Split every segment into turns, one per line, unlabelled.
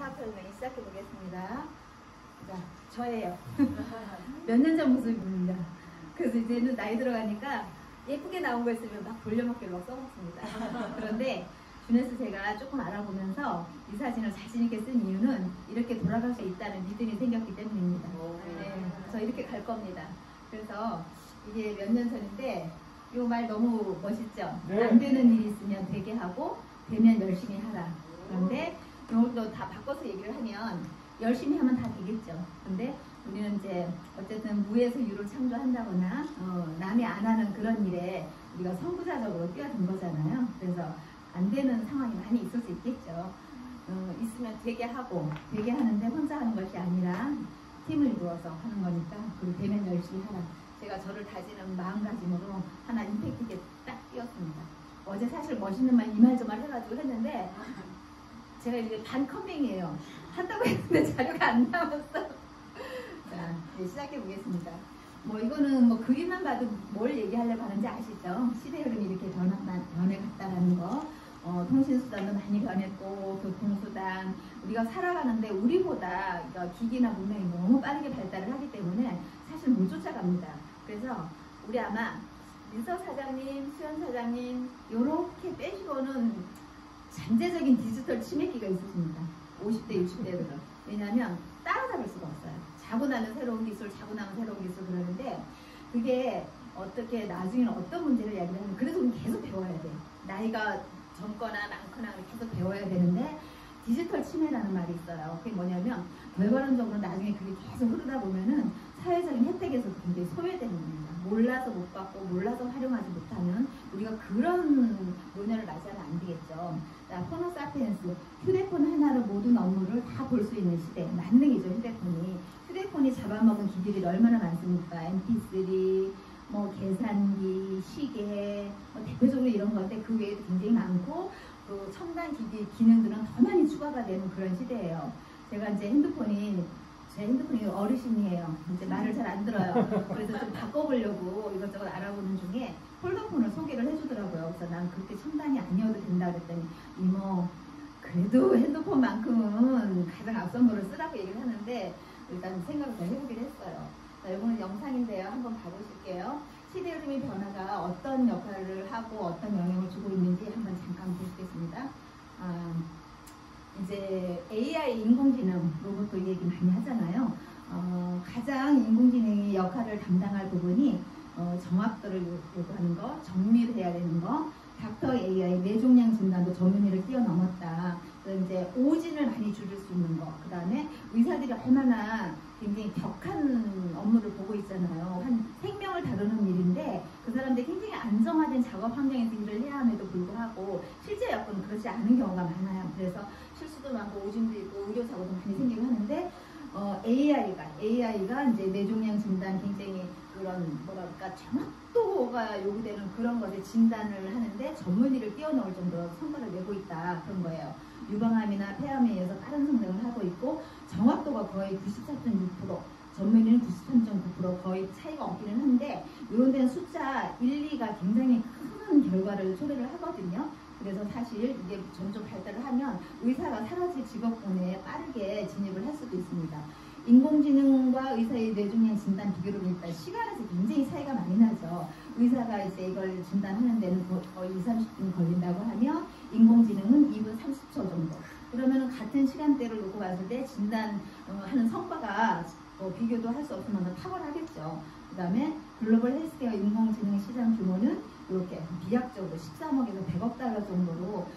화학 설명이 시작해 보겠습니다. 자, 저예요. 몇 년 전 모습입니다. 그래서 이제는 나이 들어가니까 예쁘게 나온 거 있으면 막 돌려먹기로 막 써먹습니다. 그런데 준에서 제가 조금 알아보면서 이 사진을 자신있게 쓴 이유는 이렇게 돌아갈 수 있다는 믿음이 생겼기 때문입니다. 네, 그래서 이렇게 갈 겁니다. 그래서 이게 몇 년 전인데 이 말 너무 멋있죠?
네.
안 되는 일이 있으면 되게 하고 되면 열심히 하라. 그런데 이것도 다 바꿔서 얘기를 하면 열심히 하면 다 되겠죠. 근데 우리는 이제 어쨌든 무에서 유를 창조한다거나 남이 안 하는 그런 일에 우리가 선구자적으로 뛰어든 거잖아요. 그래서 안 되는 상황이 많이 있을 수 있겠죠. 있으면 되게 하고 되게 하는데 혼자 하는 것이 아니라 팀을 이루어서 하는 거니까 그리고 되면 열심히 하라. 제가 저를 다지는 마음가짐으로 하나 임팩트 있게 딱 띄웠습니다. 어제 사실 멋있는 말 이 말 저 말 해가지고 했는데 제가 이제 반 컴맹이에요. 한다고 했는데 자료가 안 나왔어. 자, 이제 시작해 보겠습니다. 뭐 이거는 뭐 그림만 봐도 뭘 얘기하려고 하는지 아시죠? 시대 흐름이 이렇게 변해갔다라는 거. 통신수단도 많이 변했고 교통수단 우리가 살아가는데 우리보다 기기나 문명이 너무 빠르게 발달을 하기 때문에 사실 못 쫓아갑니다. 그래서 우리 아마 민서 사장님, 수현 사장님 이렇게 빼시고는 잠재적인 디지털 치매기가 있으십니다. 50대, 60대들은. 왜냐하면 따라잡을 수가 없어요. 자고 나면 새로운 기술, 자고 나면 새로운 기술 그러는데 그게 어떻게 나중에는 어떤 문제를 야기하면 그래서 우리는 계속 배워야 돼요. 나이가 젊거나 많거나 계속 배워야 되는데 디지털 치매라는 말이 있어요. 그게 뭐냐면 결과론적으로 나중에 그게 계속 흐르다 보면은 사회적인 혜택에서 굉장히 소외되는 겁니다. 몰라서 못 받고 몰라서 활용하지 못하는 우리가 그런 노년을 맞이하면 안 되겠죠. 자, 호모사피엔스 휴대폰 하나로 모든 업무를 다 볼 수 있는 시대 만능이죠. 휴대폰이 잡아먹은 기기들이 얼마나 많습니까? MP3 뭐 계산기, 시계, 뭐 대표적으로 이런 건데 그 외에도 굉장히 많고 또 첨단 기기 기능들은 더 많이 추가가 되는 그런 시대예요. 제가 이제 제 핸드폰이 어르신이에요. 이제 말을 잘 안 들어요. 그래서 좀 바꿔보려고 이것저것 알아보는 중에 폴더폰을 소개를 해주더라고요. 그래서 난 그렇게 첨단이 아니어도 된다 그랬더니 이모 그래도 핸드폰만큼은 가장 앞선 거를 쓰라고 얘기를 하는데 일단 생각을 더 해보기로 했어요. 자, 이거는 영상인데요. 한번 봐보실게요. 시대 흐름의 변화가 어떤 역할을 하고 어떤 영향을 주고 있는지 한번 잠깐 보시겠습니다. 이제 AI 인공지능 로봇도 얘기 많이 하잖아요. 가장 인공지능이 역할을 담당할 부분이 정확도를 요구하는 거, 정밀해야 되는 거, 닥터 AI 뇌종양 진단도 전문의를 뛰어넘었다. 이제 오진을 많이 줄일 수 있는 거. 그 다음에 의사들이 얼마나 굉장히 격한 업무를 보고 있잖아요. 한 생명을 다루는 일인데 그 사람들이 굉장히 안정화된 작업 환경에서 일을 해야 함에도 불구하고 실제 여건은 그렇지 않은 경우가 많아요. 그래서 실수도 많고 오진도 있고 의료사고도 많이 생기고 하는데 AI가 이제 뇌종양 진단 굉장히 그런 뭐랄까 정확도가 요구되는 그런 것에 진단을 하는데 전문의를 뛰어넘을 정도로 성과를 내고 있다 그런 거예요. 유방암이나 폐암에 의해서 빠른 성장을 하고 있고 정확도가 거의 94.6%, 전문의는 93.9% 거의 차이가 없기는 한데 이런 데는 숫자 1, 2가 굉장히 큰 결과를 초래를 하거든요. 그래서 사실 이게 점점 발달을 하면 의사가 사라질 직업군에 빠르게 진입을 할 수도 있습니다. 인공지능과 의사의 뇌종양 진단 비교를 일단 시간에서 굉장히 차이가 많이 나죠. 의사가 이제 이걸 진단하는 데는 거의 2, 30분 걸린다고 하면 인공지능은 2분 30초 정도. 그러면 같은 시간대를 놓고 봤을 때 진단하는 성과가 비교도 할 수 없을 만큼 탁월하겠죠. 그 다음에 글로벌 헬스케어 인공지능 시장 규모는 이렇게 비약적으로 13억에서 100억 달러 정도로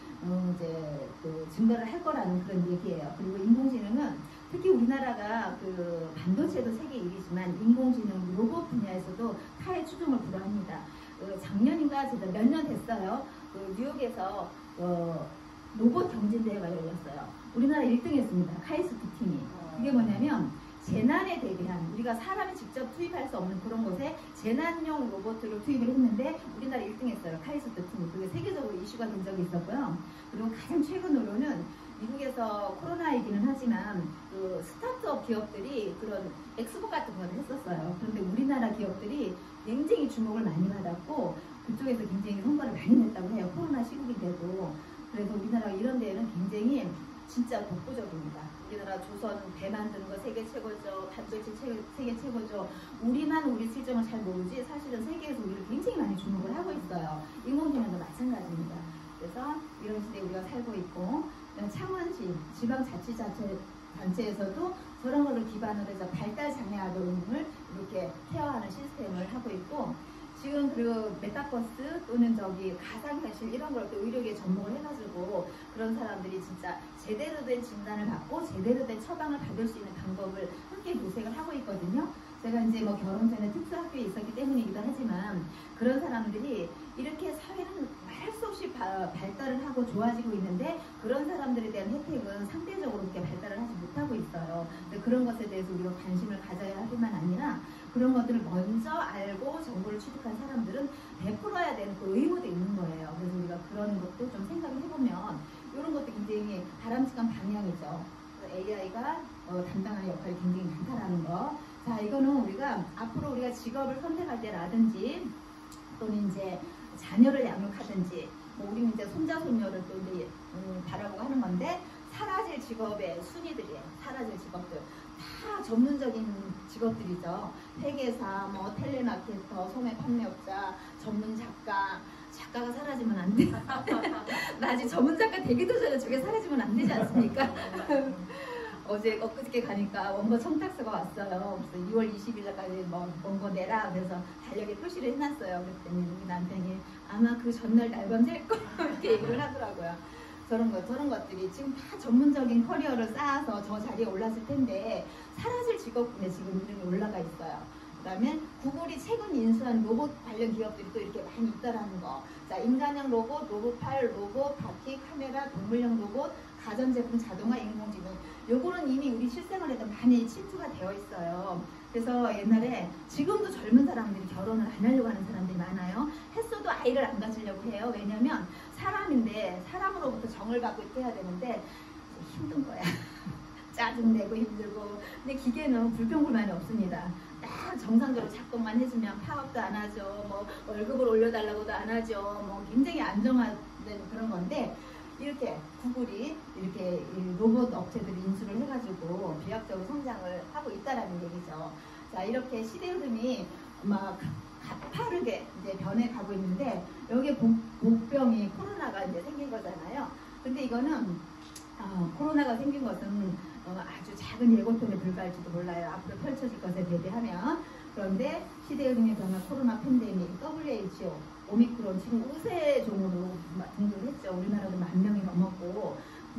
이제 증가를 할 거라는 그런 얘기예요. 그리고 인공지능은 특히 우리나라가 그 반도체도 세계 1위지만 인공지능 로봇 분야에서도 타의 추종을 불허합니다. 작년인가 제가 몇 년 됐어요. 뉴욕에서 로봇 경진대회가 열렸어요. 우리나라 1등했습니다. 카이스트 팀이. 그게 뭐냐면 재난에 대비한 우리가 사람이 직접 투입할 수 없는 그런 곳에 재난용 로봇을 투입을 했는데 우리나라 1등했어요. 카이스트 팀이. 그게 세계적으로 이슈가 된 적이 있었고요. 그리고 가장 최근으로는 미국에서 코로나이기는 하지만 그 스타트업 기업들이 그런 엑스포 같은 걸 했었어요. 그런데 우리나라 기업들이 굉장히 주목을 많이 받았고 그쪽에서 굉장히 성과를 많이 냈다고 해요. 코로나 시국인데도. 그래서 우리나라가 이런 데에는 굉장히 진짜 독보적입니다. 우리나라 조선 배 만드는 거 세계 최고죠. 반도체 세계 최고죠. 우리만 우리 실정을 잘 모르지 사실은 세계에서 우리를 굉장히 많이 주목을 하고 있어요. 인공지능도 마찬가지입니다. 그래서 이런 시대에 우리가 살고 있고 창원시 지방자치단체에서도 저런 거를 기반으로 해서 발달 장애 아동을 이렇게 케어하는 시스템을 하고 있고 지금 그 메타버스 또는 저기 가상현실 이런 걸 또 의료계에 접목을 해가지고 그런 사람들이 진짜 제대로 된 진단을 받고 제대로 된 처방을 받을 수 있는 방법을 함께 모색을 하고 있거든요. 제가 이제 뭐 결혼 전에 특수학교에 있었기 때문이기도 하지만 그런 사람들이 이렇게 사회는 말 수 없이 발달을 하고 좋아지고 있는데 그런 사람들에 대한 혜택은 상대적으로 그렇게 발달을 하지 못하고 있어요. 그런 것에 대해서 우리가 관심을 가져야 할 뿐만 아니라 그런 것들을 먼저 알고 정보를 취득한 사람들은 베풀어야 되는 그 의무도 있는 거예요. 그래서 우리가 그런 것도 좀 생각을 해보면 이런 것도 굉장히 바람직한 방향이죠. AI가 담당하는 역할이 굉장히 많다라는 거. 자, 이거는 우리가 앞으로 우리가 직업을 선택할 때라든지 또는 이제 자녀를 양육하든지 뭐 우리는 이제 손자 손녀를 또 이제 바라보고 하는 건데 사라질 직업의 순위들이에요. 사라질 직업들 다 전문적인 직업들이죠. 회계사, 뭐 텔레마케터, 소매 판매업자, 전문 작가가 사라지면 안 돼. 나 아직 전문 작가 되기도 전에 저게 사라지면 안 되지 않습니까? 어제 엊그저께 가니까 원고 청탁서가 왔어요. 그래서 2월 20일까지 뭐 원고 내라. 그래서 달력에 표시를 해놨어요. 그랬더니 우리 남편이 아마 그 전날 날밤 샐 거 이렇게 얘기를 하더라고요. 저런 것들이 지금 다 전문적인 커리어를 쌓아서 저 자리에 올랐을 텐데 사라질 직업군에 지금 이름이 올라가 있어요. 그다음에 구글이 최근 인수한 로봇 관련 기업들이 또 이렇게 많이 있다라는 거. 자, 인간형 로봇, 로봇팔, 로봇, 바퀴, 카메라, 동물형 로봇, 가전제품, 자동화, 인공지능. 요거는 이미 우리 실생활에도 많이 침투가 되어 있어요. 그래서 옛날에 지금도 젊은 사람들이 결혼을 안 하려고 하는 사람들이 많아요. 했어도 아이를 안 가지려고 해요. 왜냐면 사람인데 사람으로부터 정을 받고 해야 되는데 힘든 거야. 짜증내고 힘들고. 근데 기계는 불평불만이 없습니다. 딱 정상적으로 작동만 해주면 파업도 안 하죠. 뭐 월급을 올려달라고도 안 하죠. 뭐 굉장히 안정화된 그런 건데 이렇게 구글이 이렇게 로봇 업체들이 인수를 해가지고 비약적으로 성장을 하고 있다라는 얘기죠. 자, 이렇게 시대 흐름이 막 가파르게 이제 변해가고 있는데 여기에 복병이 코로나가 이제 생긴 거잖아요. 근데 이거는 코로나가 생긴 것은 아주 작은 예고편에 불과할지도 몰라요. 앞으로 펼쳐질 것에 대비하면. 그런데 시대 흐름의 변화 코로나 팬데믹, WHO, 오미크론 지금 우세종으로 등극을 했죠. 우리나라도 10,000명이 넘었고.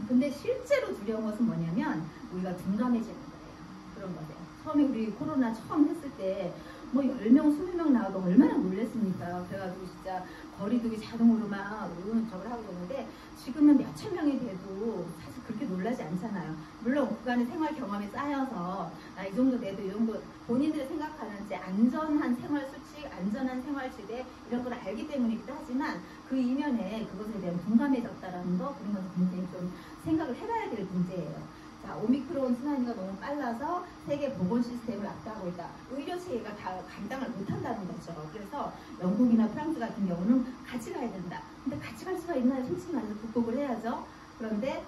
근데 실제로 두려운 것은 뭐냐면 우리가 둔감해지는 거예요. 그런 거죠. 처음에 우리 코로나 처음 했을 때 뭐 10명, 20명 나와도 얼마나 놀랬습니까? 그래가지고 진짜 거리두기 자동으로 막 저걸 하고 있는데 지금은 몇천 명이 돼도 사실 그렇게 놀라지 않잖아요. 물론 그간의 생활 경험이 쌓여서 이 정도 돼도 이 정도 본인들이 생각하는 이제 안전한 생활 수칙, 안전한 생활지대 이런 걸 알기 때문이기도 하지만 그 이면에 그것에 대한 둔감해졌다라는 거 그런 것을 굉장히 좀 생각을 해봐야 될 문제예요. 자, 오미크론 순환이가 너무 빨라서 세계 보건 시스템을 압도하고 있다. 의료 체계가 다 감당을 못한다는 거죠. 그래서 영국이나 프랑스 같은 경우는 같이 가야 된다. 근데 같이 갈 수가 있나요? 솔직히 말해서 극복을 해야죠. 그런데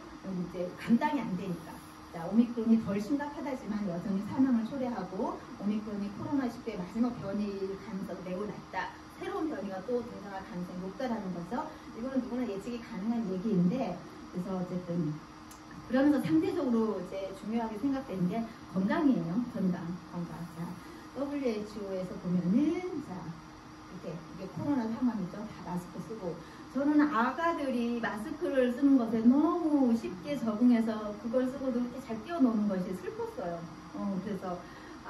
이제 감당이 안 되니까. 자, 오미크론이 덜 심각하다지만 여전히 사망을 초래하고 오미크론이 코로나19의 마지막 변이일 가능성이 매우 낮다. 새로운 변이가 또 등장할 가능성이 높다라는 거죠. 이거는 누구나 예측이 가능한 얘기인데 그래서 어쨌든 그러면서 상대적으로 이제 중요하게 생각되는 게 건강이에요. 건강. 자, WHO에서 보면은 자 이게 코로나 상황이죠. 다 마스크 쓰고. 저는 아가들이 마스크를 쓰는 것에 너무 쉽게 적응해서 그걸 쓰고도 이렇게 잘 뛰어노는 것이 슬펐어요. 그래서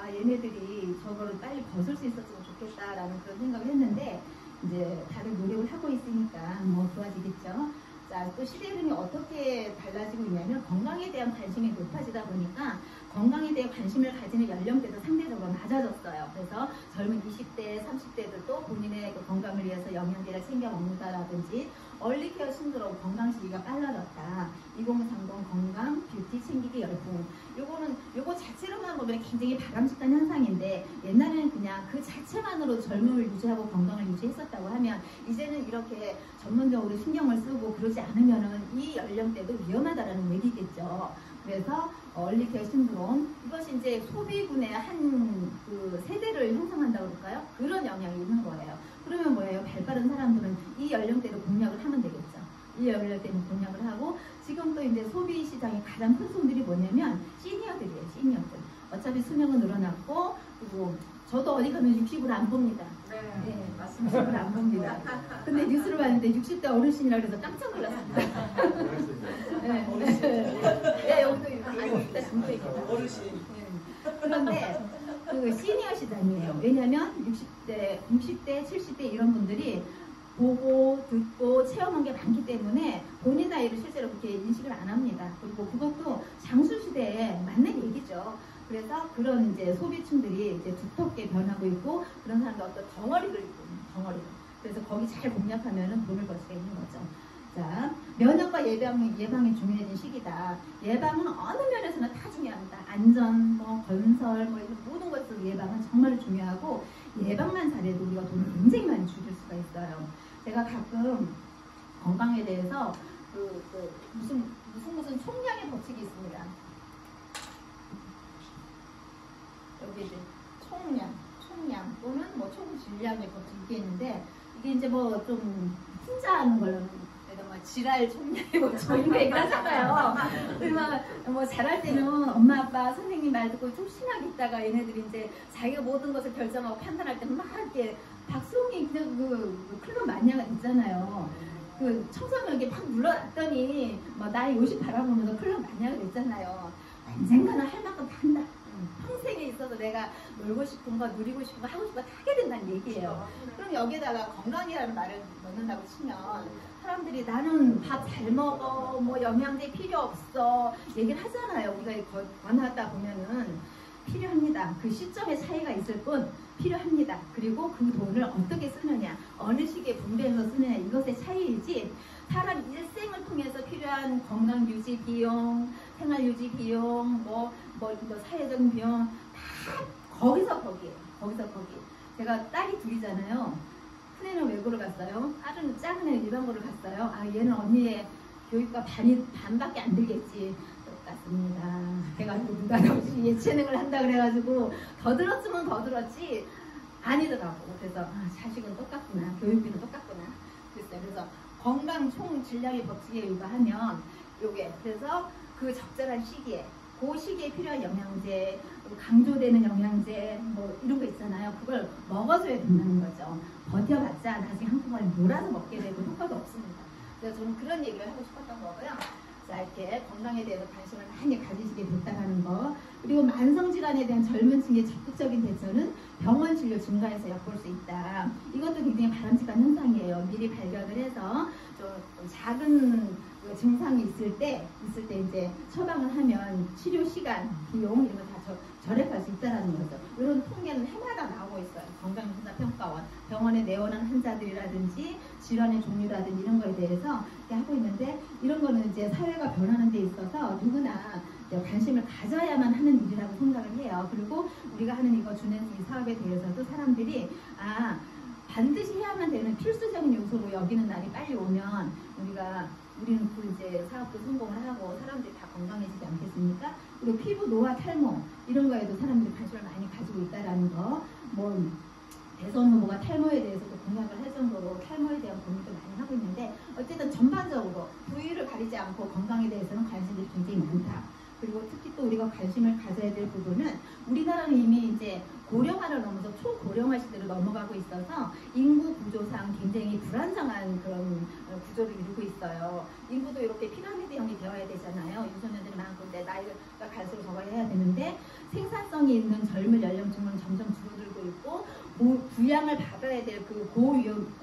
얘네들이 저거를 빨리 벗을 수 있었으면 좋겠다라는 그런 생각을 했는데 이제 다른 노력을 하고 있으니까 뭐 좋아지겠죠. 자, 또 시대 흐름이 어떻게 달라지고 있냐면 건강에 대한 관심이 높아지다 보니까 건강에 대해 관심을 가지는 연령대도 상대적으로 낮아졌어요. 그래서 젊은 20대, 30대들도 본인의 그 건강을 위해서 영양제를 챙겨 먹는다라든지 얼리케어 신드롬, 건강 시기가 빨라졌다. 2030 건강, 뷰티 챙기기 열풍. 요거 자체로만 보면 굉장히 바람직한 현상인데 옛날에는 그냥 그 자체만으로 젊음을 유지하고 건강을 유지했었다고 하면 이제는 이렇게 전문적으로 신경을 쓰고 그러지 않으면은 이 연령대도 위험하다라는 얘기겠죠. 그래서 얼리케어 신드롬, 이것이 이제 소비군의 한 그 세대를 형성한다고 그럴까요? 그런 영향이 있는 거예요. 그러면 뭐예요? 발빠른 사람들은 이 연령대로 공략을 하면 되겠죠. 이 연령대는 공략을 하고, 지금 또 이제 소비 시장의 가장 큰 손들이 뭐냐면 시니어들이에요. 시니어들. 어차피 수명은 늘어났고, 그리고 저도 어디 가면 60을 안 봅니다.
네, 맞습니다.
60을 안 봅니다. 근데 뉴스를 봤는데 60대 어르신이라 그래서 깜짝 놀랐습니다. 네, 여기도 60대 남자입니다.
어르신.
그런데 그 시니어 시장이에요. 왜냐면 60대, 60대, 70대 이런 분들이 보고 듣고 체험한 게 많기 때문에 본인 나이를 실제로 그렇게 인식을 안 합니다. 그리고 그것도 장수 시대에 맞는 얘기죠. 그래서 그런 이제 소비층들이 이제 두텁게 변하고 있고, 그런 사람들 어떤 덩어리를 입고 있는 덩어리를. 그래서 거기 잘 공략하면은 돈을 벌 수가 있는 거죠. 자, 면역과 예방이 중요해진 시기다. 예방은 어느 면에서는 다 중요합니다. 안전, 뭐 건설, 뭐 이런 모든 것들 예방은 정말 중요하고, 예방만 잘해도 우리가 돈을 굉장히 많이 줄일 수가 있어요. 제가 가끔 건강에 대해서 무슨 총량의 법칙이 있습니다. 여기 이제 총량 또는 뭐 총질량의 법칙 이게 있는데, 이게 이제 뭐 좀 풍자하는 걸로는 뭐 지랄 총량의 법칙 이런 거 얘기를 하잖아요. 그리고 뭐 잘할 때는 엄마 아빠 선생님 말 듣고 좀 심하게 있다가 얘네들이 이제 자기가 모든 것을 결정하고 판단할 때 막 이렇게 박수홍이 그냥 그 클럽 마니아가 있잖아요. 그 청소년에게 막 눌러놨더니 뭐 나이 50 바라보면서 클럽 마니아가 됐잖아요. 언젠가는 할 만큼 다 한다. 평생에 있어서 내가 놀고 싶은 거, 누리고 싶은 거, 하고 싶은 거 다 하게 된다는 얘기예요. 그럼 여기에다가 건강이라는 말을 넣는다고 치면 사람들이 나는 밥 잘 먹어, 뭐 영양제 필요 없어 얘기를 하잖아요. 우리가 권하다 보면은 필요합니다. 그 시점의 차이가 있을 뿐 필요합니다. 그리고 그 돈을 어떻게 쓰느냐, 어느 시기에 분배해서 쓰느냐, 이것의 차이이지, 사람 일생을 통해서 필요한 건강 유지 비용, 생활 유지 비용, 뭐 사회적인 비용 다 거기서 거기에요. 거기서 거기. 제가 딸이 둘이잖아요. 큰애는 외고를 갔어요. 작은 애는 일반고를 갔어요. 아, 얘는 언니의 교육과 반밖에 안 들겠지. 똑같습니다. 제가 느닷없이 예체능을 한다 그래가지고 더 들었으면 더 들었지 아니더라고. 그래서 자식은 똑같구나, 교육비는 똑같구나 그랬어요. 그래서 건강 총 질량의 법칙에 육아하면 요게, 그래서 그 적절한 시기에, 그 시기에 필요한 영양제, 강조되는 영양제 뭐 이런 거 있잖아요. 그걸 먹어줘야 된다는 거죠. 버텨봤자 나중에 한꺼번에 몰아서 먹게 되고 효과도 없습니다. 그래서 저는 그런 얘기를 하고 싶었던 거고요. 자, 이렇게 건강에 대해서 관심을 많이 가지시게 됐다는 거, 그리고 만성질환에 대한 젊은 층의 적극적인 대처는 병원 진료 증가에서 엿볼 수 있다. 이것도 굉장히 바람직한 현상이에요. 미리 발견을 해서 좀 작은 증상이 있을 때 이제 처방을 하면 치료 시간, 비용 이런 거 다 절약할 수 있다는 거죠. 이런 통계는 해마다 나오고 있어요. 건강검사평가원, 병원에 내원한 환자들이라든지 질환의 종류라든지 이런 거에 대해서 이렇게 하고 있는데, 이런 거는 이제 사회가 변하는 데 있어서 누구나 관심을 가져야만 하는 일이라고 생각을 해요. 그리고 우리가 하는 이거 주는 이 사업에 대해서도 사람들이 반드시 해야만 되는 필수적인 요소로 여기는 날이 빨리 오면 우리는 그 이제 사업도 성공을 하고 사람들이 다 건강해지지 않겠습니까? 그리고 피부 노화, 탈모 이런 거에도 사람들이 관심을 많이 가지고 있다라는 거, 뭐 대선 후보가 탈모에 대해서도 공약을 할 정도로 탈모에 대한 고민도 많이 하고 있는데, 어쨌든 전반적으로 부위를 가리지 않고 건강에 대해서는 관심들이 굉장히 많다. 그리고 특히 또 우리가 관심을 가져야 될 부분은, 우리나라는 이미 이제 고령화를 넘어서 초고령화 시대로 넘어가고 있어서 인구 구조상 굉장히 불안정한 그런 구조를 이루고 있어요. 인구도 이렇게 피라미드형이 되어야 되잖아요. 유소년들이 많고, 근데 나이가 갈수록 저거 해야 되는데 생산성이 있는 젊은 연령층은 점점 줄어들고 있고, 부양을 받아야 될 그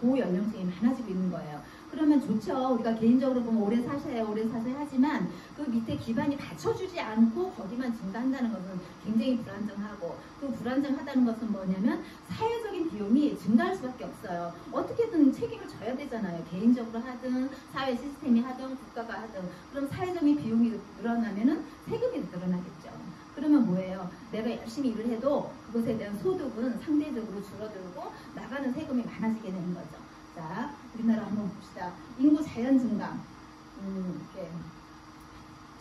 고연령층이 많아지고 있는 거예요. 그러면 좋죠. 우리가 개인적으로 보면 오래 사셔야 하지만 그 밑에 기반이 받쳐주지 않고 거기만 증가한다는 것은 굉장히 불안정하고, 또 불안정하다는 것은 뭐냐면 사회적인 비용이 증가할 수밖에 없어요. 어떻게든 책임을 져야 되잖아요. 개인적으로 하든 사회 시스템이 하든 국가가 하든. 그럼 사회적인 비용이 늘어나면은 세금이 늘어나겠죠. 그러면 뭐예요? 내가 열심히 일을 해도 그것에 대한 소득은 상대적으로 줄어들고 나가는 세금이 많아지게 되는 거죠. 자, 우리나라 한번 봅시다. 인구 자연 증가, 이렇게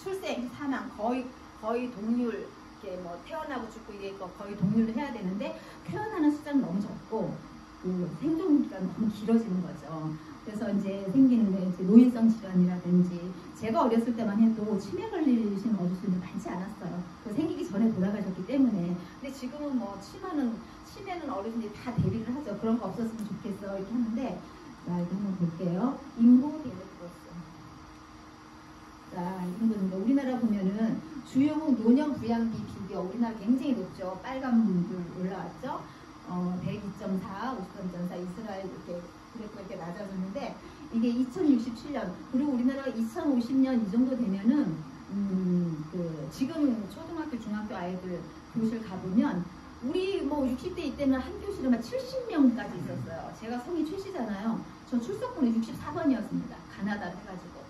출생, 사망, 거의 동률, 이렇게 뭐 태어나고 죽고 이게 거의 동률로 해야 되는데 태어나는 숫자는 너무 적고 그 생존 기간이 너무 길어지는 거죠. 그래서 이제 생기는 게 이제 노인성 질환이라든지, 제가 어렸을 때만 해도 치매 걸리신 어르신들 많지 않았어요. 그 생기기 전에 돌아가셨기 때문에. 근데 지금은 뭐 치매는 어르신들이 다 대비를 하죠. 그런 거 없었으면 좋겠어 이렇게 하는데, 자 이거 한번 볼게요. 인구 델레크로스. 자, 인구는 우리나라 보면은 주요 노년 부양비 비교 우리나라 굉장히 높죠. 빨간 분들 올라왔죠. 102.4, 53.4, 이스라엘 이렇게 그래프가 이렇게 낮아졌는데, 이게 2067년, 그리고 우리나라가 2050년 이 정도 되면은 지금 초등학교, 중학교 아이들 교실 가보면 우리 뭐 60대 이때는 한 교실에 막 70명까지 있었어요. 제가 성이 최씨잖아요. 저 출석번호 64번이었습니다. 가나다 해가지고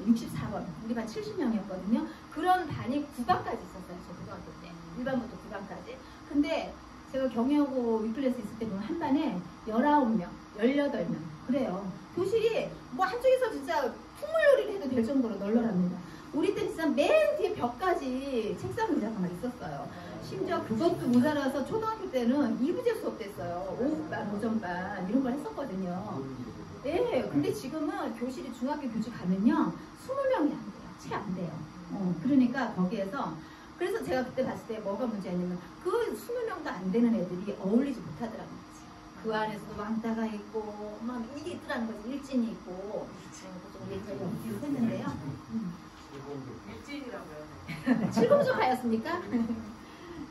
64번. 우리가 70명이었거든요. 그런 반이 9반까지 있었어요. 저 고등학교 때. 1반부터 9반까지. 근데 제가 경희하고 위클래스 있을 때 보면 한 반에 19명, 18명 그래요. 교실이 뭐 한쪽에서 진짜 풍물놀이를 해도 될 정도로 널널합니다. 우리 때 진짜 맨 뒤에 벽까지 책상 의자가 막 있었어요. 심지어 그것도 모자라서 초등학교 때는 이부제 수업 됐어요. 오후반, 오전반 이런 걸 했었거든요. 네, 근데 지금은 교실이 중학교 교실 가면요 20명이 안 돼요. 채 안 돼요. 그러니까 거기에서, 그래서 제가 그때 봤을 때 뭐가 문제였냐면 그 20명도 안 되는 애들이 어울리지 못하더라고요. 그 안에서도 왕따가 있고 막 이게 있더라는 거지. 일진이 있고. 좀 얘기가 연기를 했는데요.
일진이라고요?
칠공조파였습니까?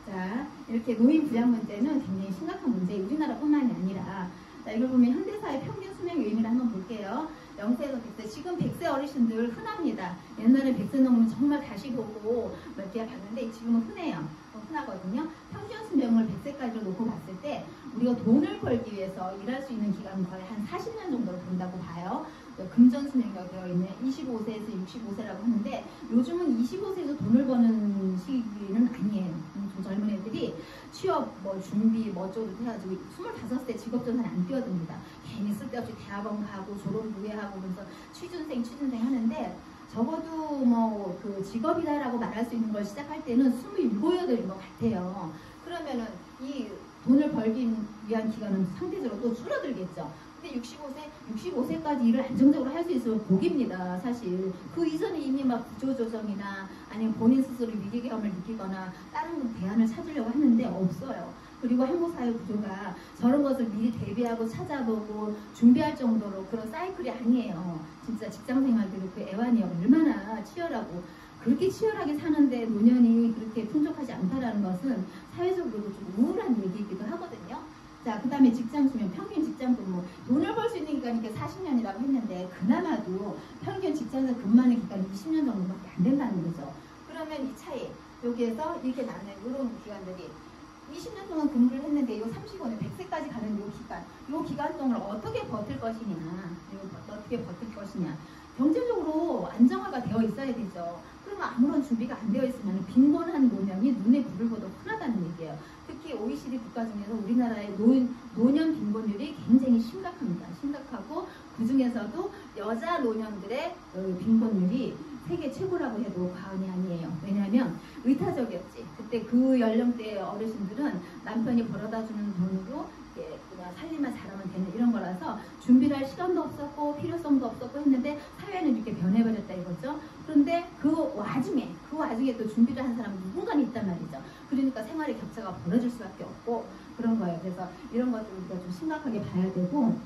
자, 이렇게 노인 부양 문제는 굉장히 심각한 문제예요. 우리나라뿐만이 아니라. 자, 이걸 보면 현대사의 평균 수명 유임을 한번 볼게요. 0세에서 100세. 지금 100세 어르신들 흔합니다. 옛날에 100세 넘으면 정말 다시 보고 몇 개야 봤는데 지금은 흔해요. 흔하거든요. 평균 수명을 100세까지로 놓고 봤을 때 우리가 돈을 벌기 위해서 일할 수 있는 기간은 거의 한 40년 정도를 본다고 봐요. 금전 수명이라고 되어 있는 25세에서 65세라고 하는데, 요즘은 25세에서 돈을 버는 시기는 아니에요. 좀 젊은 애들이 취업 뭐 준비 뭐 어쩌고 해가지고 25세 직업전환 안 뛰어듭니다. 괜히 쓸데없이 대학원 가고 졸업 후회하고 그래서 취준생 하는데, 적어도 뭐 그 직업이다라고 말할 수 있는 걸 시작할 때는 27, 8인 것 같아요. 그러면은 이 돈을 벌기 위한 기간은 상대적으로 또 줄어들겠죠. 근데 65세까지 일을 안정적으로 할 수 있으면 복입니다. 사실 그 이전에 이미 막 구조조정이나 아니면 본인 스스로 위기감을 느끼거나 다른 대안을 찾으려고 하는데 없어요. 그리고 한국 사회 구조가 저런 것을 미리 대비하고 찾아보고 준비할 정도로 그런 사이클이 아니에요. 진짜 직장생활들이 그 애환이 얼마나 치열하고, 그렇게 치열하게 사는데 노년이 그렇게 풍족하지 않다라는 것은 사회적으로도 좀 우울한 얘기이기도 하거든요. 자, 그 다음에 직장 수명, 평균 직장 근무. 돈을 벌 수 있는 기간이 40년이라고 했는데 그나마도 평균 직장에서 근무하는 기간이 20년 정도밖에 안 된다는 거죠. 그러면 이 차이, 여기에서 이렇게 나는 이런 기간들이 20년 동안 근무를 했는데 이 35년, 100세까지 가는 이 기간 동안 어떻게 버틸 것이냐, 경제적으로 안정화가 되어 있어야 되죠. 그러면 아무런 준비가 안 되어 있으면 빈곤한 노년이 눈에 불을 보듯 흔하다는 얘기예요. 특히 OECD 국가 중에서 우리나라의 노년 빈곤율이 굉장히 심각합니다. 심각하고 그 중에서도 여자 노년들의 빈곤율이 세계 최고라고 해도 과언이 아니에요. 왜냐하면 의타적이었지. 그때 그 연령대의 어르신들은 남편이 벌어다 주는 돈으로 그냥 살림만 잘하면 되는 이런 거라서 준비를 할 시간도 없었고 필요성도 없었고 했는데 사회는 이렇게 변해버렸다 이거죠. 그런데 그 와중에 또 준비를 한 사람은 누군가는 있단 말이죠. 그러니까 생활의 격차가 벌어질 수밖에 없고 그런 거예요. 그래서 이런 것들 우리가 좀 심각하게 봐야 되고,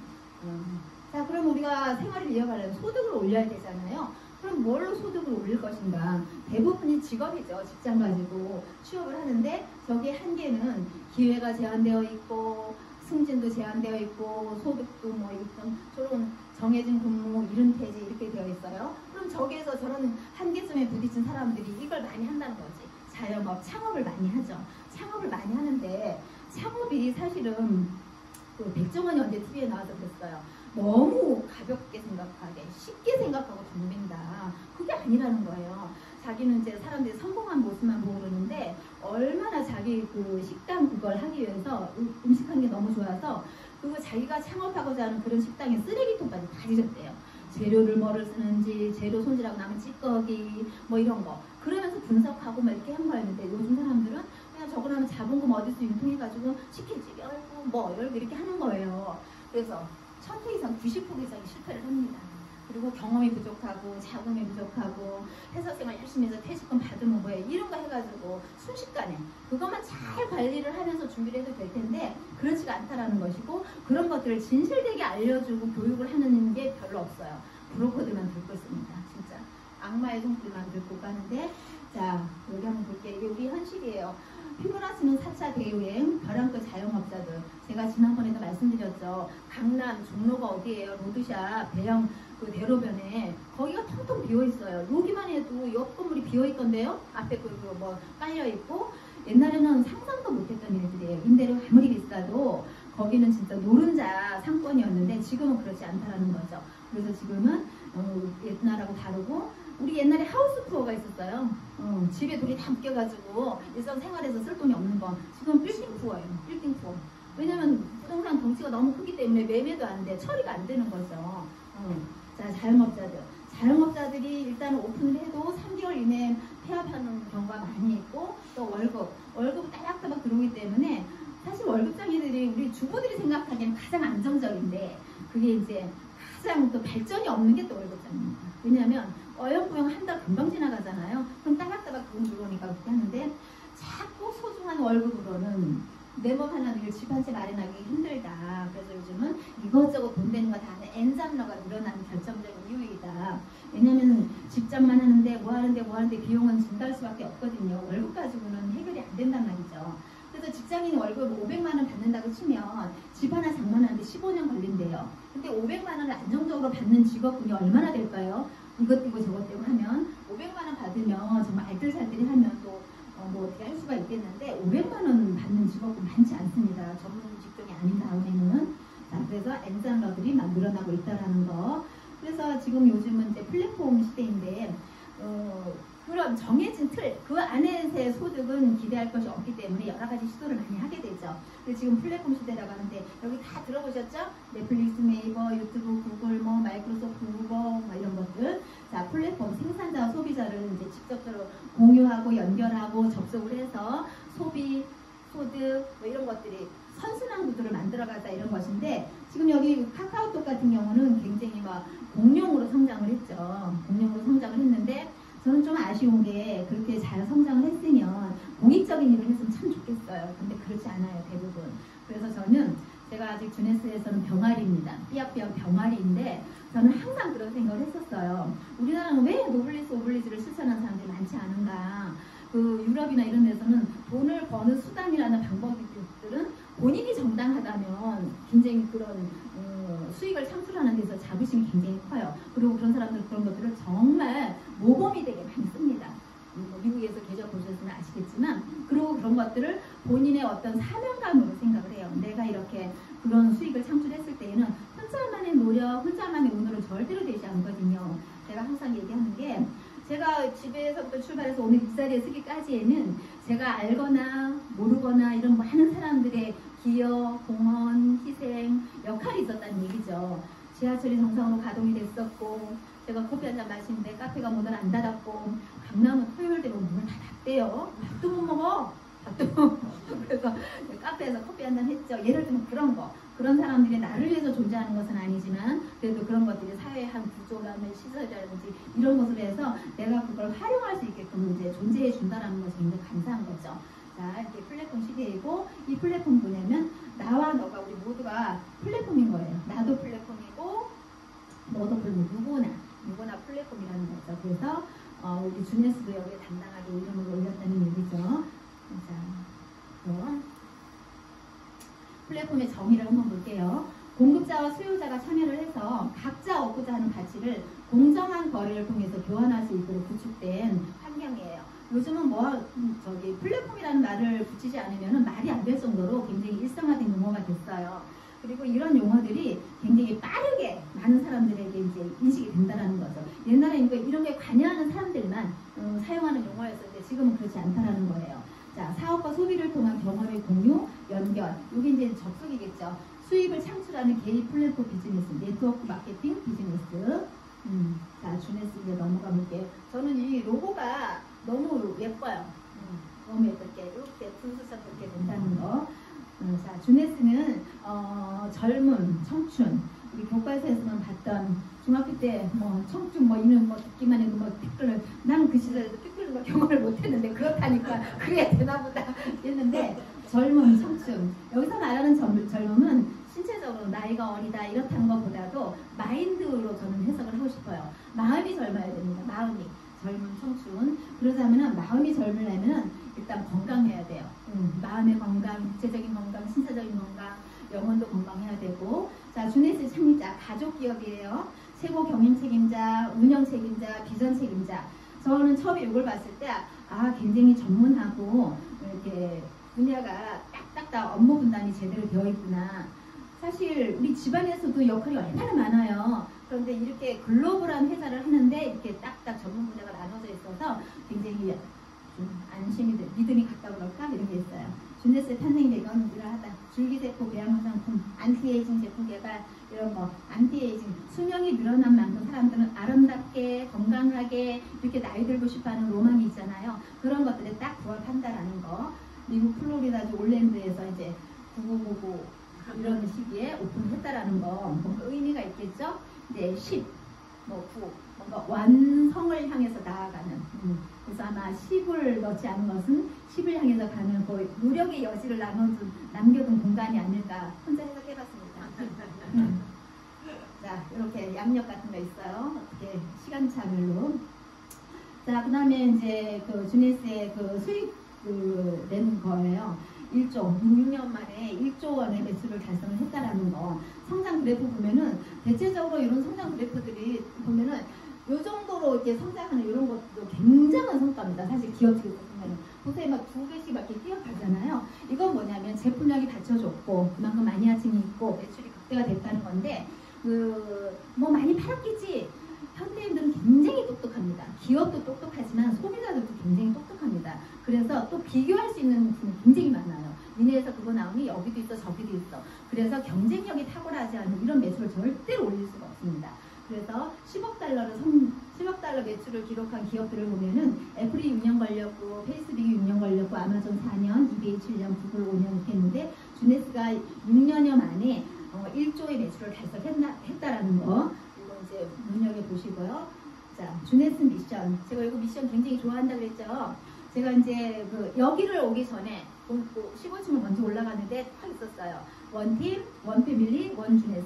자, 그럼 우리가 생활을 이어가려면 소득을 올려야 되잖아요. 그럼 뭘로 소득을 올릴 것인가? 대부분이 직업이죠. 직장 가지고 취업을 하는데 저기 한계는 기회가 제한되어 있고 승진도 제한되어 있고 소득도 뭐 이런 저런 정해진 근무, 이른 퇴직 이렇게 되어 있어요. 그럼 저기에서 저런 한계점에 부딪힌 사람들이 이걸 많이 한다는 거지. 자영업, 창업을 많이 하죠. 창업을 많이 하는데 창업이 사실은 그 백종원이 언제 TV에 나와서 그랬어요. 너무 가볍게 생각하게 쉽게 생각하고 덤빈다. 그게 아니라는 거예요. 자기는 이제 사람들이 성공한 모습만 보고 그러는데 얼마나 자기 그 식당 그걸 하기 위해서 음식하는 게 너무 좋아서 그리고 자기가 창업하고자 하는 그런 식당에 쓰레기통까지 다 뒤졌대요. 재료를 뭐를 쓰는지, 재료 손질하고 남은 찌꺼기 뭐 이런 거 그러면서 분석하고 막 이렇게 한 거였는데 요즘 사람들은 그냥 저거 하면 자본금 어디서 융통해가지고 치킨집 열고 뭐 열고 이렇게 하는 거예요. 그래서 1000회 이상 90% 이상이 실패를 합니다. 그리고 경험이 부족하고 자금이 부족하고 회사 생활 열심히 해서 퇴직금 받으면 뭐해 이런 거 해가지고 순식간에 그것만 잘 관리를 하면서 준비를 해도 될 텐데 그렇지가 않다라는 것이고 그런 것들을 진실되게 알려주고 교육을 하는 게 별로 없어요. 브로커들만 듣고 있습니다. 진짜 악마의 손길만 듣고 가는데 자 여기 한번 볼게요. 이게 우리 현실이에요. 휘몰아치는 4차 대유행 벼랑끝 자영업자들 제가 지난번에도 말씀드렸죠. 강남 종로가 어디예요? 로드샵 대형 그 대로변에 거기가 텅텅 비어있어요. 여기만 해도 옆 건물이 비어있던데요. 앞에 뭐 깔려있고 옛날에는 상상도 못했던 일들이에요. 임대료 아무리 비싸도 거기는 진짜 노른자 상권이었는데 지금은 그렇지 않다라는 거죠. 그래서 지금은 옛날하고 다르고 우리 옛날에 하우스 투어가 있었어요. 집에 돌이 다 묶여가지고 일상생활에서 쓸 돈이 없는 거 지금 빌딩 투어예요. 빌딩 투어. 왜냐면 부동산 덩치가 너무 크기 때문에 매매도 안 돼. 처리가 안 되는 거죠. 자, 자영업자들이 일단 오픈을 해도 3개월 이내에 폐업하는 경우가 많이 있고 또 월급 따박따박 들어오기 때문에 사실 월급쟁이들이 우리 주부들이 생각하기에는 가장 안정적인데 그게 이제 가장 또 발전이 없는 게 또 월급쟁이입니다. 왜냐하면 어영부영 한 달 금방 지나가잖아요. 그럼 따박따박 돈 들어오니까 그렇게 하는데 자꾸 소중한 월급으로는 내 몸 하나 늘 집 한 채 마련하기 힘들다. 그래서 요즘은 이것저것 돈 되는 거 다 하는 엔잡러가 늘어나는 결정적인 이유이다. 왜냐면 집잡만 하는데 뭐 하는데 비용은 증가할 수밖에 없거든요. 월급 가지고는 해결이 안 된단 말이죠. 그래서 직장인이 월급 500만 원 받는다고 치면 집 하나 장만하는데 15년 걸린대요. 근데 500만 원을 안정적으로 받는 직업군이 얼마나 될까요? 이것 떼고 저것 떼고 하면 500만 원 받으면 정말 알뜰살뜰히 하면 또 뭐 어떻게 할 수가 있겠는데 500만 원 받는 직업은 많지 않습니다. 전문 직종이 아닌 다음에는. 자, 그래서 엔잡러들이 막 늘어나고 있다라는 거. 그래서 지금 요즘은 이제 플랫폼 시대인데 그런 정해진 틀, 그 안에서의 소득은 기대할 것이 없기 때문에 여러 가지 시도를 많이 하게 되죠. 근데 지금 플랫폼 시대라고 하는데 여기 다 들어보셨죠? 넷플릭스, 네이버, 유튜브, 구글, 뭐 마이크로소프트, 우버, 뭐 이런 것들. 자, 플랫폼 생산자와 소비자를 이제 직접적으로 공유하고 연결하고 접속을 해서 소비, 소득, 뭐 이런 것들이 선순환 구조를 만들어가자 이런 것인데 지금 여기 카카오톡 같은 경우는 굉장히 막 공룡으로 성장을 했죠. 공룡으로 성장을 했는데 저는 좀 아쉬운 게 그렇게 잘 성장을 했으면 공익적인 일을 했으면 참 좋겠어요. 근데 그렇지 않아요. 대부분. 그래서 저는 제가 아직 주네스에서는 병아리입니다. 삐약삐약 병아리인데 저는 항상 그런 생각을 했었어요. 우리나라는 왜 노블리스 오블리주를 실천하는 사람들이 많지 않은가. 그 유럽이나 이런 데서는 돈을 버는 수단이라는 방법들은 본인이 정당하다면 굉장히 그런 수익을 창출하는 데서 자부심이 굉장히 커요. 그리고 그런 사람들은 그런 것들을 정말 모범이 되게 많이 씁니다. 미국에서 계좌 보셨으면 아시겠지만 그리고 그런 것들을 본인의 어떤 사명감으로 생각을 해요. 내가 이렇게 그런 수익을 창출했을 때에는 혼자만의 노력, 혼자만의 운으로 절대로 되지 않거든요. 제가 항상 얘기하는 게 제가 집에서부터 출발해서 오늘 이 자리에 서기까지에는 제가 알거나 모르거나 이런 많은 사람들의 기여, 공헌, 희생, 역할이 있었다는 얘기죠. 지하철이 정상으로 가동이 됐었고 제가 커피 한잔 마시는데 카페가 문을 안 닫았고 강남은 토요일 되면 문을 다 닫대요. 밥도 못 먹어. 밥도 못 먹어. 그래서 카페에서 커피 한잔 했죠. 예를 들면 그런 거. 그런 사람들이 나를 위해서 존재하는 것은 아니지만 그래도 그런 것들이 사회의 한 구조라든지 시설이라든지 이런 것으로 해서 내가 그걸 활용할 수 있게끔 이제 존재해 준다는 것이 굉장히 감사한 거죠. 자, 이렇게 플랫폼 시대이고 이 플랫폼 뭐냐면 나와 너가 우리 모두가 플랫폼인 거예요. 나도 플랫폼이고 너도 플랫폼 누구나 플랫폼이라는 거죠. 그래서 우리 주네스도 여기에 당당하게 이름을 올렸다는 얘기죠. 자, 플랫폼의 정의를 한번 볼게요. 공급자와 수요자가 참여를 해서 각자 얻고자 하는 가치를 공정한 거래를 통해서 교환할 수 있도록 구축된 환경이에요. 요즘은 플랫폼이라는 말을 붙이지 않으면 말이 안 될 정도로 굉장히 일상화된 용어가 됐어요. 그리고 이런 용어들이 굉장히 빠르게 많은 사람들에게 이제 인식이 된다는 거죠. 옛날에는 이런 게 관여하는 사람들만 사용하는 용어였었는데 지금은 그렇지 않다는 거예요. 자, 사업과 소비를 통한 경험의 공유, 연결. 이게 이제 접속이겠죠. 수입을 창출하는 개인 플랫폼 비즈니스, 네트워크 마케팅 비즈니스. 자, 주네스 이제 넘어가 볼게요. 저는 이 로고가 너무 예뻐요. 너무 예쁘게 이렇게 분수처럼 이렇게 된다는 거. 자, 주네스는 젊음, 청춘. 우리 교과서에서만 봤던 중학교 때 청춘 이는 듣기만 해도 피클을 나는 그 시절에도 피클을 경험을 못했는데 그렇다니까 그래야 되나 보다 했는데 젊음, 청춘. 여기서 말하는 젊음은 신체적으로 나이가 어리다 이렇다는 것보다도 마인드로 저는 해석을 하고 싶어요. 마음이 젊어야 됩니다. 마음이. 젊은 청춘. 그러자면은 마음이 젊으려면은 일단 건강해야 돼요. 마음의 건강, 육체적인 건강, 신체적인 건강, 영혼도 건강해야 되고. 자, 주네스 창립자, 가족 기업이에요. 최고 경영 책임자, 운영 책임자, 비전 책임자. 저는 처음에 이걸 봤을 때 굉장히 전문하고 이렇게 분야가 딱딱 업무 분담이 제대로 되어 있구나. 사실 우리 집안에서도 역할이 얼마나 많아요. 그런데 이렇게 글로벌한 회사를 하는데 이렇게 딱딱 전문 분야가 나눠져 있어서 굉장히 좀 안심이 돼, 믿음이 갔다 그럴까 이런 게 있어요. 주네스의 탄생이 되건 이러하다. 줄기세포 배양 화장품, 안티에이징 제품 개발 이런 거, 안티에이징 수명이 늘어난 만큼 사람들은 아름답게 건강하게 이렇게 나이 들고 싶어하는 로망이 있잖아요. 그런 것들에 딱 부합한다라는 거. 미국 플로리다주 올랜드에서 이제 9999 이런 시기에 오픈했다라는 거 뭔가 의미가 있겠죠? 이제 10, 9 뭔가 완성을 향해서 나아가는. 그래서 아마 10을 넣지 않은 것은 10을 향해서 가는 거의 노력의 여지를 남겨둔 공간이 아닐까 혼자 해석해봤습니다. 자, 이렇게 양력 같은 거 있어요. 어떻게 시간차별로. 자, 그 다음에 이제 그 주네스의 그 수익 낸 거예요. 6년 만에 1조 원의 매출을 달성을 했다라는 거. 성장 그래프 보면은 대체적으로 이런 성장 그래프들이 보면은 요 정도로 이렇게 성장하는 이런 것도 굉장한 성과입니다. 사실 기업 측에서 보면 보세요, 막 2배씩 막 이렇게 뛰어가잖아요. 이건 뭐냐면 제품력이 받쳐줬고 그만큼 마니아층이 있고 매출이 극대화 됐다는 건데 많이 팔았겠지. 현대인들은 굉장히 똑똑합니다. 기업도 똑똑하지만 소비자들도 굉장히 똑똑합니다. 그래서 또 비교할 수 있는 부분이 굉장히 많아요. 미네에서 그거 나오니 여기도 있어 저기도 있어. 그래서 경쟁력이 탁월하지 않은 이런 매출을 절대로 올릴 수가 없습니다. 그래서 10억 달러 매출을 기록한 기업들을 보면은 애플이 6년 걸렸고 페이스북이 6년 걸렸고 아마존 4년, 이베이 7년, 구글 5년 이렇게 했는데 주네스가 6년여 만에 1조의 매출을 달성했다라는 거. 이거 이제 눈여겨보시고요. 자, 주네스 미션. 제가 이거 미션 굉장히 좋아한다고 그랬죠. 제가 이제 여기를 오기 전에 15층을 먼저 올라갔는데 딱 있었어요. 원팀, 원패밀리, 원주네스.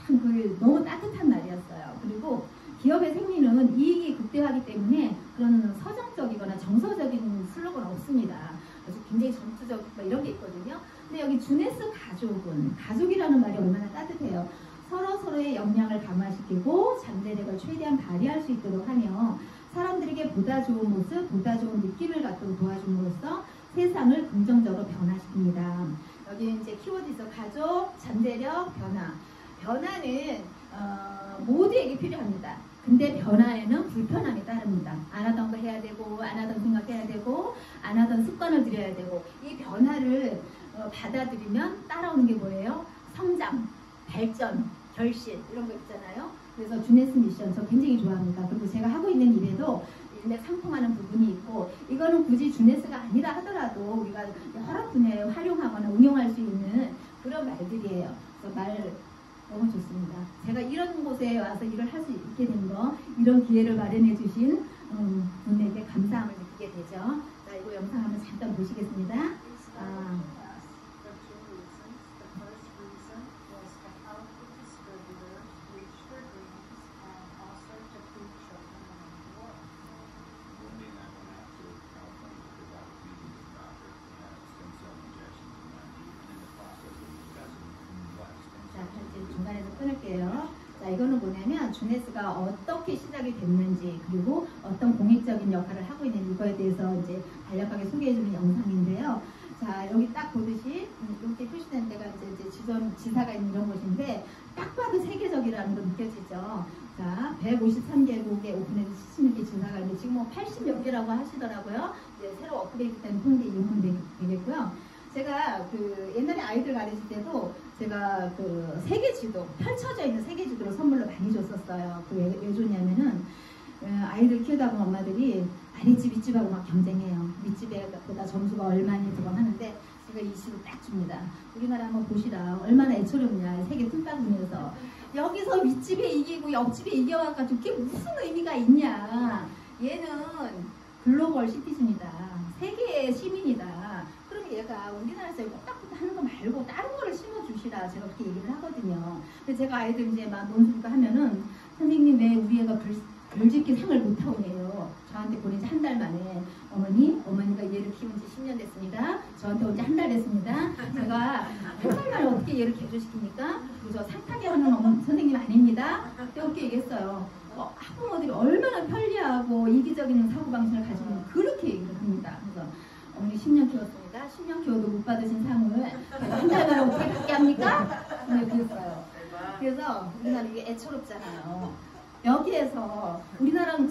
참 너무 따뜻한 날이었어요. 그리고 기업의 생리는 이익이 극대화하기 때문에 그런 서정적이거나 정서적인 슬로건 없습니다. 아주 굉장히 전투적 이런 게 있거든요. 근데 여기 주네스 가족은 가족이라는 말이 얼마나 따뜻해요. 서로의 역량을 강화시키고 잠재력을 최대한 발휘할 수 있도록 하며 사람들에게 보다 좋은 모습, 보다 좋은 느낌을 갖도록 도와줌으로써 세상을 긍정적으로 변화시킵니다. 여기 이제 키워드 있어. 가족, 잠재력, 변화. 변화는 모두에게 필요합니다. 근데 변화에는 불편함이 따릅니다. 안 하던 거 해야 되고, 안 하던 생각해야 되고, 안 하던 습관을 들여야 되고, 이 변화를 받아들이면 따라오는 게 뭐예요? 성장, 발전, 결실 이런 거 있잖아요. 그래서 주네스 미션 저 굉장히 좋아합니다. 그리고 제가 하고 있는 일에도 일맥 상통하는 부분이 있고 이거는 굳이 주네스가 아니라 하더라도 우리가 여러 분야에 활용하거나 운용할 수 있는 그런 말들이에요. 그래서 말 너무 좋습니다. 제가 이런 곳에 와서 일을 할 수 있게 된 거, 이런 기회를 마련해 주신 분에게 감사함을 느끼게 되죠. 자, 이거 영상 한번 잠깐 보시겠습니다. 주네스가 어떻게 시작이 됐는지 그리고 어떤 공익적인 역할을 하고 있는 이거에 대해서 이제 간략하게 소개해주는 영상인데요. 자, 여기 딱 보듯이 이렇게 표시된 데가 이제 지사가 있는 이런 곳인데 딱 봐도 세계적이라는 거 느껴지죠. 자, 153개국에 오픈해서 76개 지사가 있는데 지금 뭐 80몇 개라고 하시더라고요. 이제 새로 업그레이드된 통계 이용하면 되겠고요. 제가 그 옛날에 아이들 가르칠 때도 제가 그 세계지도 펼쳐져 있는 세계지도를 선물로 많이 줬었어요. 그 왜 줬냐면은 아이들 키우다 보면 엄마들이 아랫집 윗집하고 막 경쟁해요. 윗집보다 점수가 얼마니 들어 하는데 제가 이 시를 딱 줍니다. 우리나라 한번 보시라. 얼마나 애처롭냐. 세계 틈바구니에서 여기서 윗집에 이기고 옆집에 이겨와가지고 그게 무슨 의미가 있냐. 얘는 글로벌 시티즌이다. 세계의 시민이다. 그럼 얘가 우리나라에서 꼬딱꼬딱 하는 거 말고 다른 거를 심어주시라. 제가 그렇게 얘기를 하거든요. 근데 제가 아이들 이제 막 논술과 하면은 선생님 왜 우리 애가 글짓기 상을 못하고 해요. 저한테 보낸 지 한 달 만에 어머니가 얘를 키운 지 10년 됐습니다. 저한테 온 지 한 달 됐습니다. 제가 한 달 만에 어떻게 얘를 개조시킵니까? 그저 상타게 하는 선생님 아닙니다. 이렇게 얘기했어요. 학부모들이 얼마나 편리하고 이기적인 사고방식을 가지고 있는 그렇게 얘기를 합니다. 그래서 어머니 10년 키웠습니다. 10년 키워도 못 받으신 상을 한 달 만에 어떻게 받게 합니까? 그랬어요. 그래서 우리나라 이게 애처롭잖아요. 여기에서 우리나라는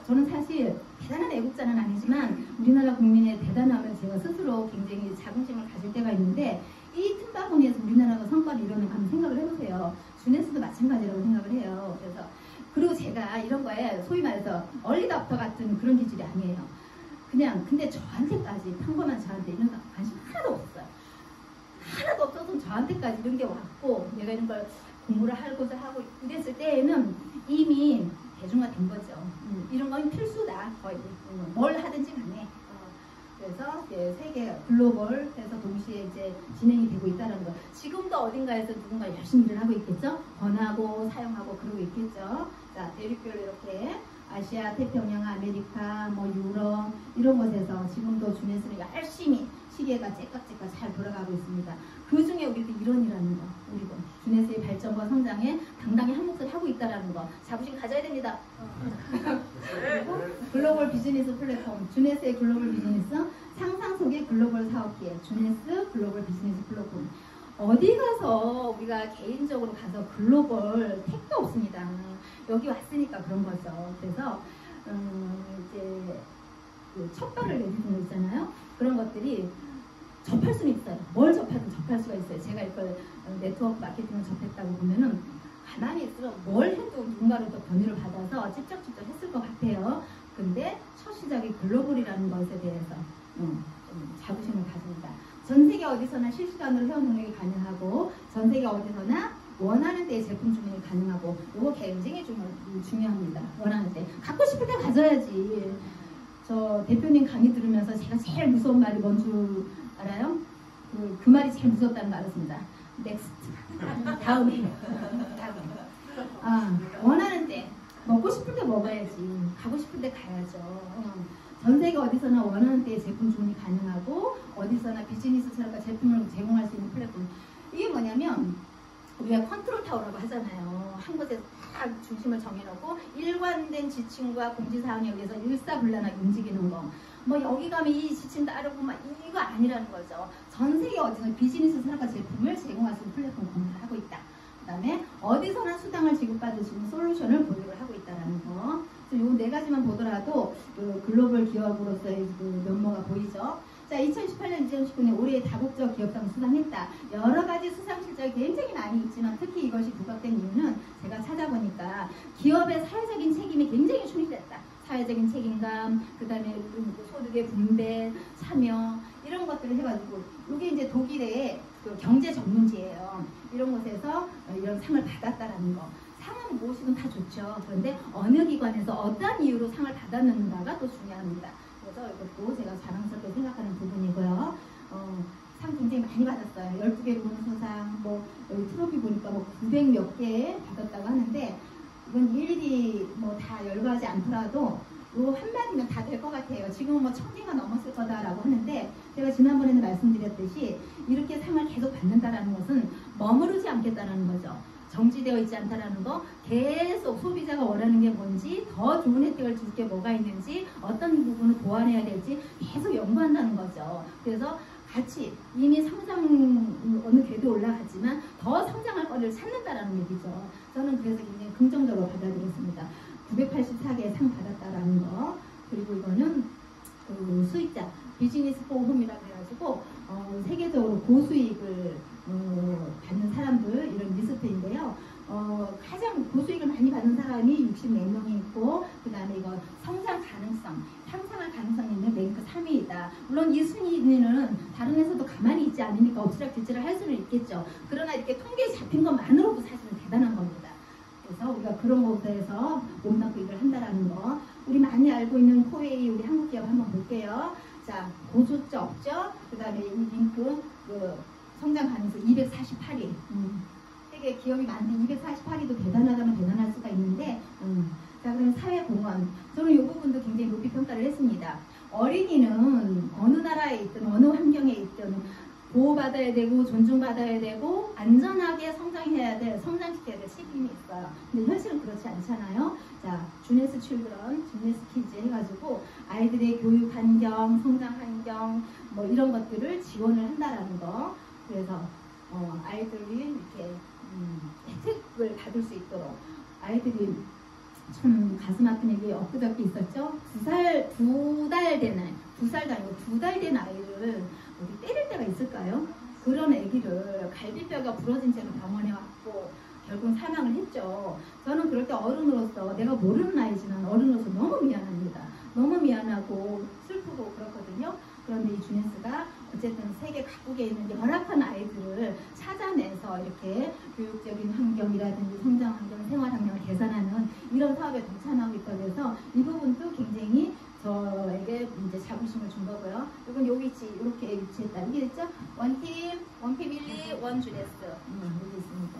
저는 사실 대단한 애국자는 아니지만 우리나라 국민의 대단함을 제가 스스로 굉장히 자긍심을 가질 때가 있는데 이 틈바구니에서 우리나라가 성과를 이루는가 한번 생각을 해보세요. 주네스도 마찬가지라고 생각을 해요. 그래서 그리고 제가 이런 거에 소위 말해서 얼리답터 같은 그런 기질이 아니에요. 그냥 근데 저한테까지 평범한 저한테 이런 관심 하나도 없어요. 하나도 없어서 저한테까지 이런 게 왔고 내가 이런 걸 공부를 하고자 하고 이랬을 때에는 이미 대중화된 거죠. 이런 건 필수다 거의. 뭘 하든지 간에. 그래서 이제 세계 글로벌해서 동시에 이제 진행이 되고 있다는 거. 지금도 어딘가에서 누군가 열심히 일을 하고 있겠죠. 번하고 사용하고 그러고 있겠죠. 자, 대륙별로 이렇게 아시아, 태평양, 아메리카, 뭐 유럽 이런 곳에서 지금도 주네스는 열심히 시계가 째깍째깍 잘 돌아가고 있습니다. 그 중에 우리도 일원이라는 거, 우리도 주네스의 발전과 성장에 당당히 한 몫을 하고 있다는 거 자부심 가져야 됩니다. 그리고 글로벌 비즈니스 플랫폼, 주네스의 글로벌 비즈니스, 상상 속의 글로벌 사업기회, 주네스 글로벌 비즈니스 플랫폼. 어디 가서 우리가 개인적으로 가서 글로벌 택도 없습니다. 여기 왔으니까 그런 거죠. 그래서 이제 그 첫발을 내딛는 거 있잖아요. 그런 것들이 접할 수는 있어요. 뭘 접하든 접할 수가 있어요. 제가 이걸 네트워크 마케팅을 접했다고 보면은 가만히 있으면 뭘 해도 누군가로부터 권유를 받아서 직접 했을 것 같아요. 근데 첫 시작이 글로벌이라는 것에 대해서 좀 자부심을 가집니다. 전 세계 어디서나 실시간으로 회원 등록이 가능하고 전 세계 어디서나 원하는 때에 제품 주문이 가능하고 이거 굉장히 중요합니다. 원하는 때. 갖고 싶을 때 가져야지. 저 대표님 강의 들으면서 제가 제일 무서운 말이 뭔 줄 알아요? 그 말이 제일 무섭다는 거 알았습니다. 넥스트. 다음에. 원하는 때. 먹고 싶을 때 먹어야지. 가고 싶을 때 가야죠. 전 세계 어디서나 원하는 때에 제품 주문이 가능하고 어디서나 비즈니스처럼 제품을 제공할 수 있는 플랫폼. 이게 뭐냐면 우리가 컨트롤 타워라고 하잖아요. 한 곳에 딱 중심을 정해놓고 일관된 지침과 공지사항에 의해서 일사불란하게 움직이는 거. 뭐 여기 가면 이 지침 따르고 막 이거 아니라는 거죠. 전 세계 어디서나 비즈니스 산업과 제품을 제공할 수 있는 플랫폼 공부를 하고 있다. 그 다음에 어디서나 수당을 지급받을 수 있는 솔루션을 보유를 하고 있다는 거. 요 네 가지만 보더라도 그 글로벌 기업으로서의 그 면모가 보이죠. 자, 2018년, 2019년 올해 다국적 기업상 수상했다. 여러 가지 수상 실적이 굉장히 많이 있지만 특히 이것이 부각된 이유는 제가 찾아보니까 기업의 사회적인 책임이 굉장히 충실했다. 사회적인 책임감, 그 다음에 소득의 분배, 참여 이런 것들을 해가지고 이게 이제 독일의 그 경제 전문지예요. 이런 곳에서 이런 상을 받았다라는 거. 상은 무엇이든 다 좋죠. 그런데 어느 기관에서 어떤 이유로 상을 받았는가가 또 중요합니다. 그래서 이것도 제가 자랑스럽게 생각하는 부분이고요. 상 굉장히 많이 받았어요. 12개 부문 수상, 뭐 여기 트로피 보니까 뭐 900 몇 개 받았다고 하는데 이건 일일이 뭐 다 열거하지 않더라도 요 한마디면 다 될 것 같아요. 지금은 뭐 1000개가 넘었을 거다라고 하는데 제가 지난번에는 말씀드렸듯이 이렇게 상을 계속 받는다라는 것은 머무르지 않겠다라는 거죠. 정지되어 있지 않다라는 거, 계속 소비자가 원하는 게 뭔지, 더 좋은 혜택을 줄 게 뭐가 있는지, 어떤 부분을 보완해야 될지 계속 연구한다는 거죠. 그래서 같이 이미 성장 어느 궤도 올라갔지만 더 성장할 거리를 찾는다라는 얘기죠. 저는 그래서 굉장히 긍정적으로 받아들였습니다. 984개 상 받았다라는 거. 그리고 이거는 그 수익자 비즈니스 포럼이라고 해가지고 세계적으로 고수익을 받는 사람들 이런 리스트인데요. 가장 고수익을 많이 받는 사람이 64명이 있고, 그 다음에 이거 성장 가능성, 향상할 가능성이 있는 랭크 3위이다. 물론 이 순위는 다른 회사도 가만히 있지 않으니까 엎치락뒤치락 할 수는 있겠죠. 그러나 이렇게 통계에 잡힌 것만으로도 사실은 대단한 겁니다. 그래서 우리가 그런 곳에서 몸담고 일을 한다라는 거. 우리 많이 알고 있는 코웨이 우리 한국 기업 한번 볼게요. 자, 고소자 없죠? 그 다음에 이 링크 그 성장 가능성 248위. 세계 기업이 많은데 248위도 대단하다면 대단할 수가 있는데, 자, 그럼 사회공헌. 저는 이 부분도 굉장히 높이 평가를 했습니다. 어린이는 어느 나라에 있든 어느 환경에 있든 보호받아야 되고 존중받아야 되고 안전하게 성장해야 돼, 성장시켜야 될 책임이 있어요. 근데 현실은 그렇지 않잖아요. 자, 주네스 칠드런, 주네스 키즈 해가지고 아이들의 교육 환경, 성장 환경 뭐 이런 것들을 지원을 한다라는 거. 그래서 아이들이 이렇게 혜택을 받을 수 있도록 아이들이 참 가슴 아픈 얘기 엊그저께 있었죠. 두 달 된 아이를 어디 때릴 때가 있을까요? 그런 아기를 갈비뼈가 부러진 채로 병원에 왔고 결국 사망을 했죠. 저는 그럴 때 어른으로서 내가 모르는 아이지만 어른으로서 너무 미안합니다. 너무 미안하고 슬프고 그렇거든요. 그런데 이 주네스가 어쨌든 세계 각국에 있는 열악한 아이들을 찾아내서 이렇게 교육적인 환경이라든지 성장 환경, 생활 환경을 개선하는 이런 사업에 동참하고 있다고 해서 이 부분도 굉장히 저에게 이제 자부심을 준 거고요. 이건 여기 이렇게 위치했다. 이게 됐죠? 원팀, 원패밀리, 원주네스. 여기 있습니다.